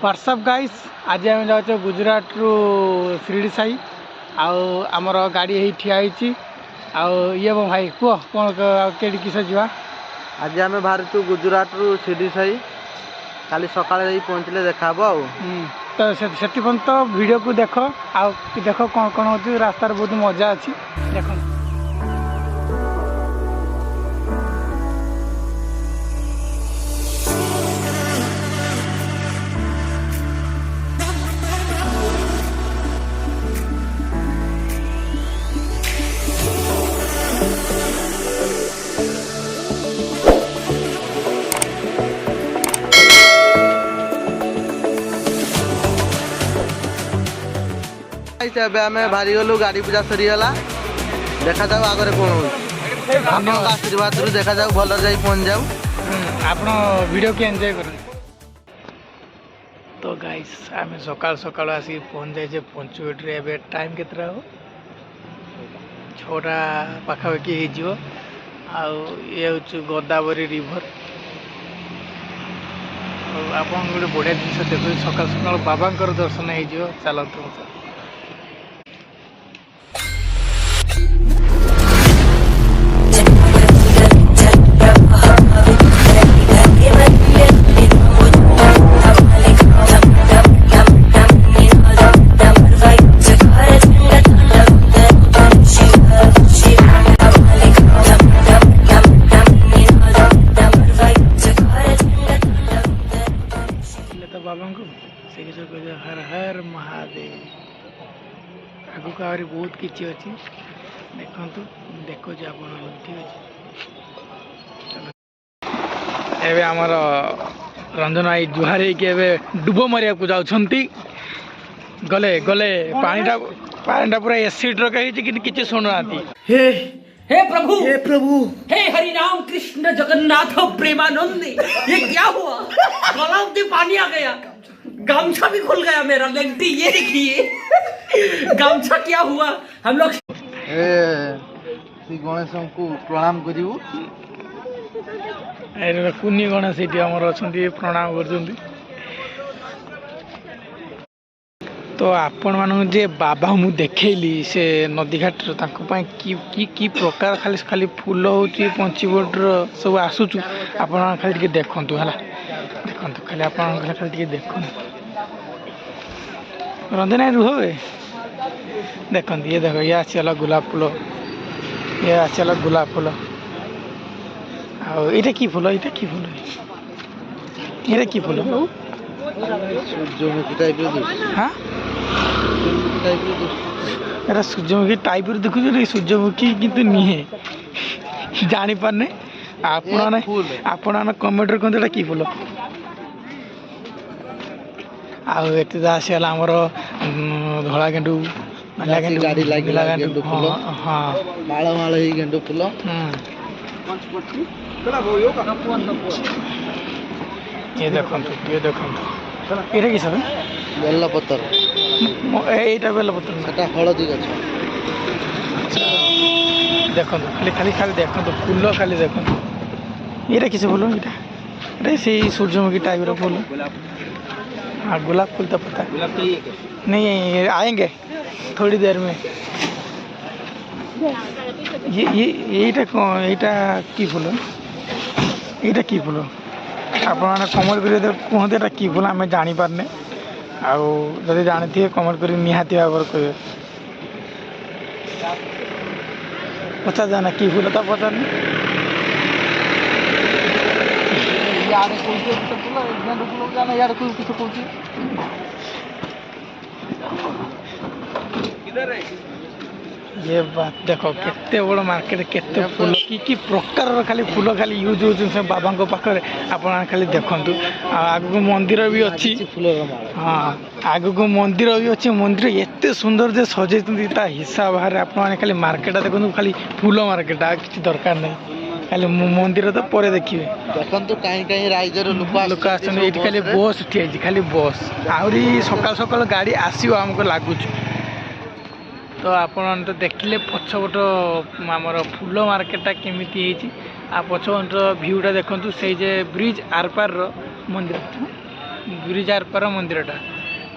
WhatsApp guys आज आम जाऊँ गुजरात रु शिरडी साई आमर गाड़ी ही ठिया ये मो भाई कह कौन के किस जा आज आम बाहर गुजरात रु शिरडी साई काली सकाळे पहुँचले देखा तो से वीडियो को देख देख कौन कौन हो रास्तार बहुत मजा अच्छी देख आम बाहरी गलु गाड़ी पूजा सरीगला देखा जाऊ आगे कौन हो आशीर्वाद देखा जाऊ भल जा पहुँच जाऊ आप वीडियो की एंजॉय कर। तो गाइस आम सकाल सकाल आसिक पहुँच जाए पंचवटी ए टाइम के हो 6टा पाखापाखि हो ये हूँ गोदावरी रिभर आप गोटे बढ़िया जिन देखो सकाल सकाल बाबा दर्शन हो चलते बाबा को हर हर महादेव आगु का बहुत किसी अच्छी देखु देखो ठीक अच्छे आमर रंजन भाई जुहार डुब मारे जाऊँगी गले गले पानी पूरा एसिड रखा कि शुणुना हे प्रभु हे प्रभु हे हरि राम कृष्ण जगन्नाथ प्रेमानंद ये क्या हुआ गलाव में पानी आ गया गामछा भी खुल गया मेरा लेंटी ये देखिए गामछा क्या हुआ हम लोग श्री गणेश को प्रणाम करू कुनी गणेश ये अच्छा प्रणाम कर। तो आपण मान जे बाबा मु देखली से नदी घाट की प्रकार खाली खाली फूल हो पंचवटर सब आसुचु आपण खाली देखु है देखु खाली आप खाली देखु रंजन रुह देखो ये देखो ये आसला गुलाब फूल ये आसला गुलाब फूल आटा की फूल यहाँ की फूल ये की फूल सूर्यमुखी टाइप हाँ एरा सूर्यमुखी टाइप देखुच सूर्यमुखी किंतु नुहे जानी पारने आपण कमेंट कहते कि फूल आते आसगला आमर धला गेंडू नालिया गेंडू हाँ माल माल गेंडू फूल ये देखो ये कि सब बेलपतर यहीटा बेलपतर हलदी गछ देखो खाली खाली खाली देखो फूल खाली देखो ये किस फूल ये से सूर्यमुखी टाइप फूल हाँ गुलाब फूल तो पता नहीं आएंगे थोड़ी देर में ये की फूल यहाँ की फूल आप कमेंट कर कहते कि फूल आम जापारे आदि जानी थे कमेंट कर निहाती भाव कहे पचार जाना कि फूल तो पचार ये बात देखो केते बड़ मार्केट केते फूल की प्रकार खाली फूल खाली यूज हो बाबा पाखे आप खाली देखु आग को मंदिर भी अच्छी हाँ आग को मंदिर भी अच्छी मंदिर एत सुंदर जे सजे हिसाब बाहर आप खाली मार्केट देखो खाली फूल मार्केट आ कि दरकार नहीं खाली मंदिर तो पर देखिए देखो कहीं कहीं राज्य लोक आसने खाली बस ठिया खाली बस आहरी सकाल सकाल गाड़ी आसो आमको लगुच तो आपण तो देखिले पछपट आमर फूल मार्केटा केमी आ पछपट भ्यूटा देखु से ब्रिज आर पार मंदिर गिरिजार पर मंदिरटा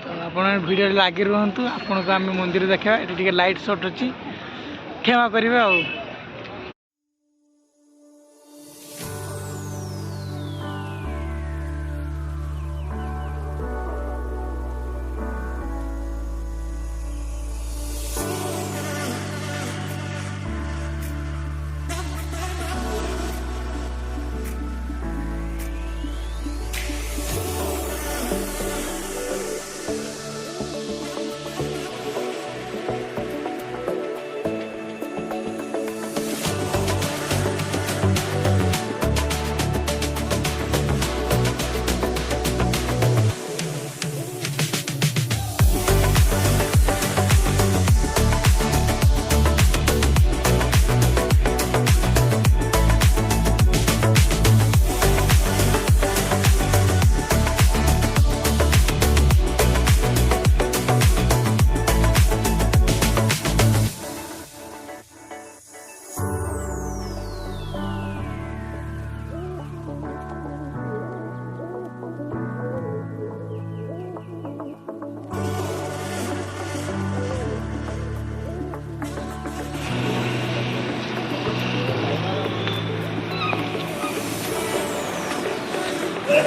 तो आप वीडियो लगी रुहतु आपन को आम मंदिर देखा ये लाइट शॉट अच्छी क्षमा करेंगे आ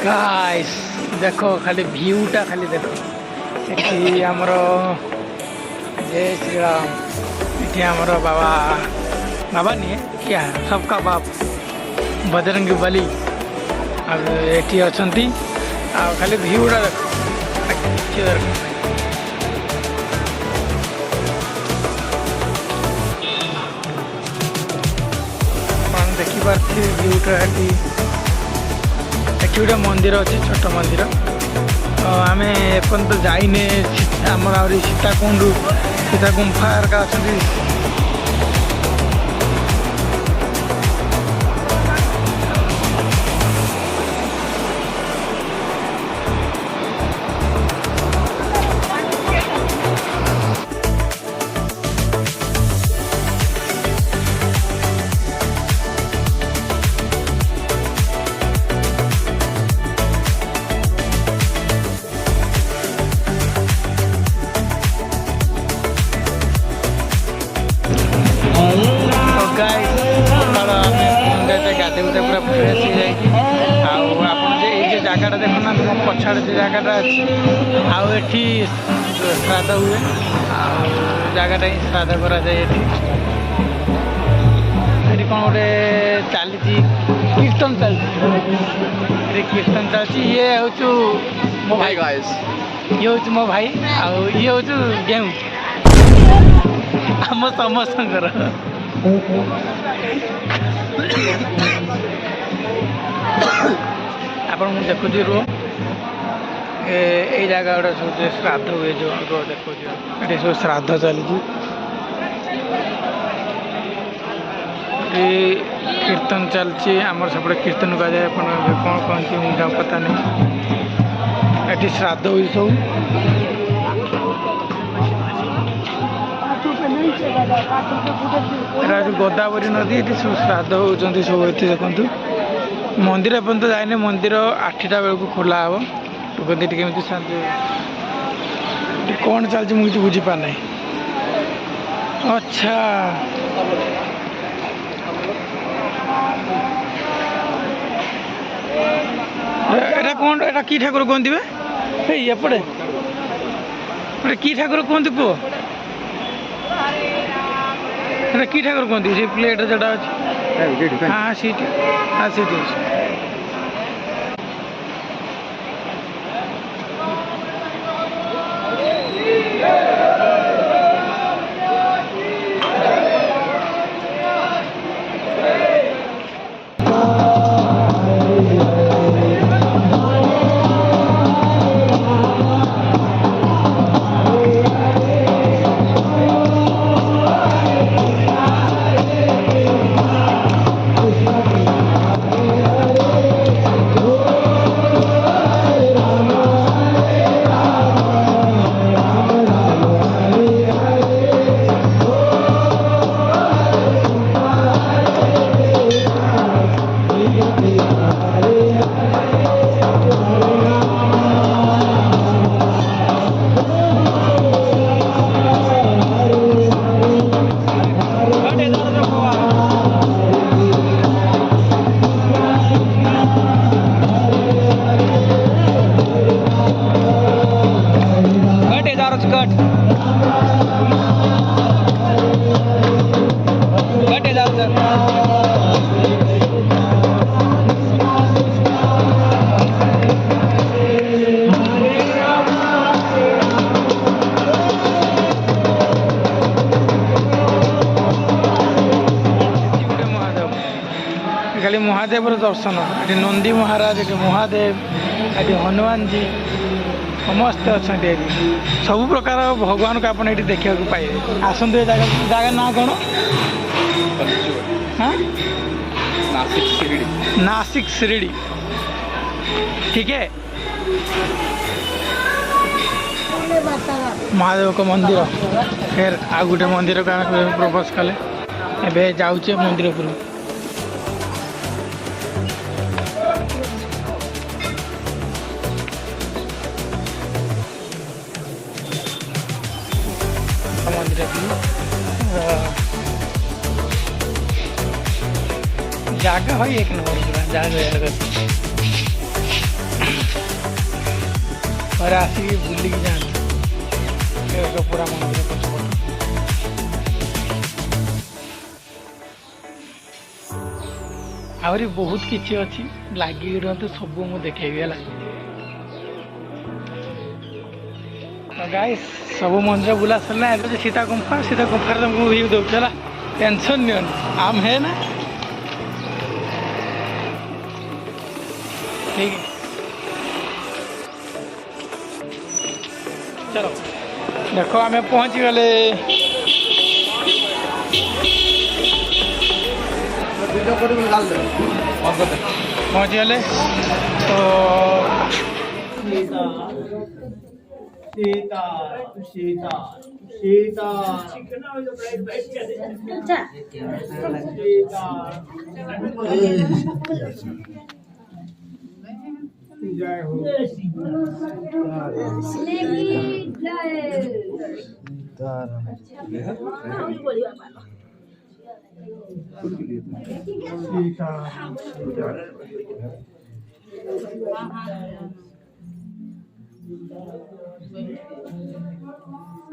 गाइस देखो खाली व्यूटा खाली देखो ये आमर जय श्री राम ये आमर बाबा बाबा नहीं क्या सबका बाप बजरंगी बली अब ये अच्छा खाली व्यूटा देखो देखिपारे व्यूटा गोटे मंदिर अच्छे छोट मंदिर तो आम एपर्त जाइने आम सीताकुंड सीता गुंफा अच्छा गाधे गुधे पूरा फ्रेश हो जाए जगटा देखना तुम पछाड़ जो जगटा अच्छी आठी श्राद्ध हुए जगटा ही श्राद्ध करा जाए कौन गोटे चली कीर्तन चलती कीर्तन चलती ये हूँ मो भाई ये हूँ मो भाई ये हूँ गेहूँ आम समस्त आपण मुझे देखुची रो ये जगह गोटे सब श्राद्ध हुए जो देखो ये सब श्राद्ध चली कीर्तन चलती आमर सेपटे कीर्तन कह जाए कौन कहती मुझे पता नहीं ये श्राद्ध हुई सब गोदावरी नदी ये सब श्राद्ध होती सब ये देखु मंदिर एपर्त जाए मंदिर 8टा बेलू खोला हम तो कमी शांति कौन चलती मुझे बुझीपार ना अच्छा एटा कौन एटा की ठाकुर कहते वे एपटे की ठाकुर कहते पुओ एटा की ठाकुर कहते से प्लेट जोटा अच्छी हाँ सीट हाँ सीट महादेव दर्शन ये नंदी महाराज ये महादेव ये हनुमान जी समस्त अच्छा सब प्रकार भगवान को आपड़ ये देखा पाइबे आसतु ये जगह ना कौन हाँ नासिक शिरडी ठीक है महादेव को मंदिर फिर आ गोटे मंदिर को प्रपोज कले ए जाऊे मंदिर पर मंदिर जगह है एक नंबर पूरा जगह और आसिक बुलिकी जाते पूरा मंदिर पछपट आहरी बहुत किसी अच्छी लगी रुहतु सब मुझे देखेबी है गाइस सब मंदिर बुला सरला ए सीता गुंफा तुमको व्यू दे चला टेंशन नहीं आम है ना ठीक है चलो देखो आम पहुँची गले पहुँची गले तो सीता सीता सीता जय हो सीता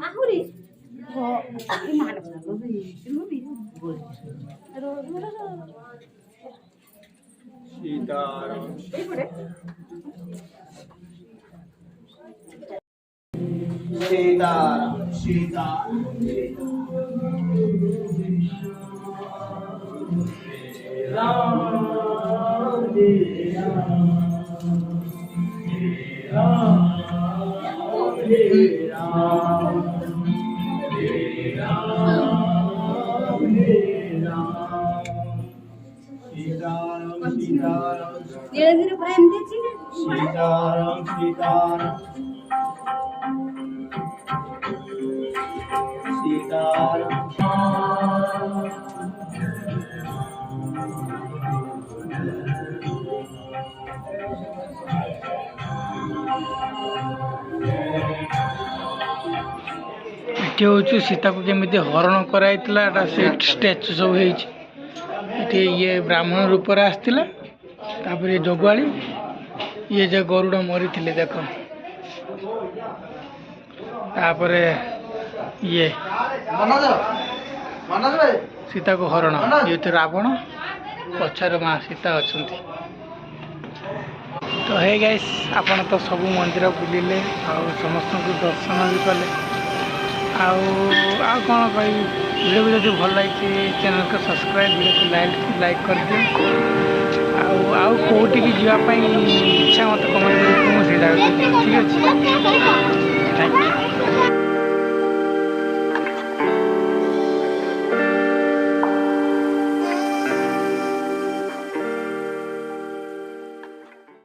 आहुरी हो मान सीताराम सीताराम सीताराम राम धीरे धीरे प्रेम देती ना सीताराम सीताराम सीताराम एटी हूँ सीता को केमी हरण कराई स्टैचू सब ये ये ब्राह्मण रूप आसला ये जगुआली ये जो गरुड़ मरी थे देख तापर ये सीता को हरण ये तो रावण पछार माँ सीता अच्छा तो हे गाइस आपण तो सब मंदिर बुलिले समस्त को दर्शन भी कले आ कौन कह वीडियो भी जब भल लगी चैनल को सब्सक्राइब वीडियो को लाइक कर दियो आउ कौटी की जावाई इच्छा मत कमेंट कर ठीक अच्छे।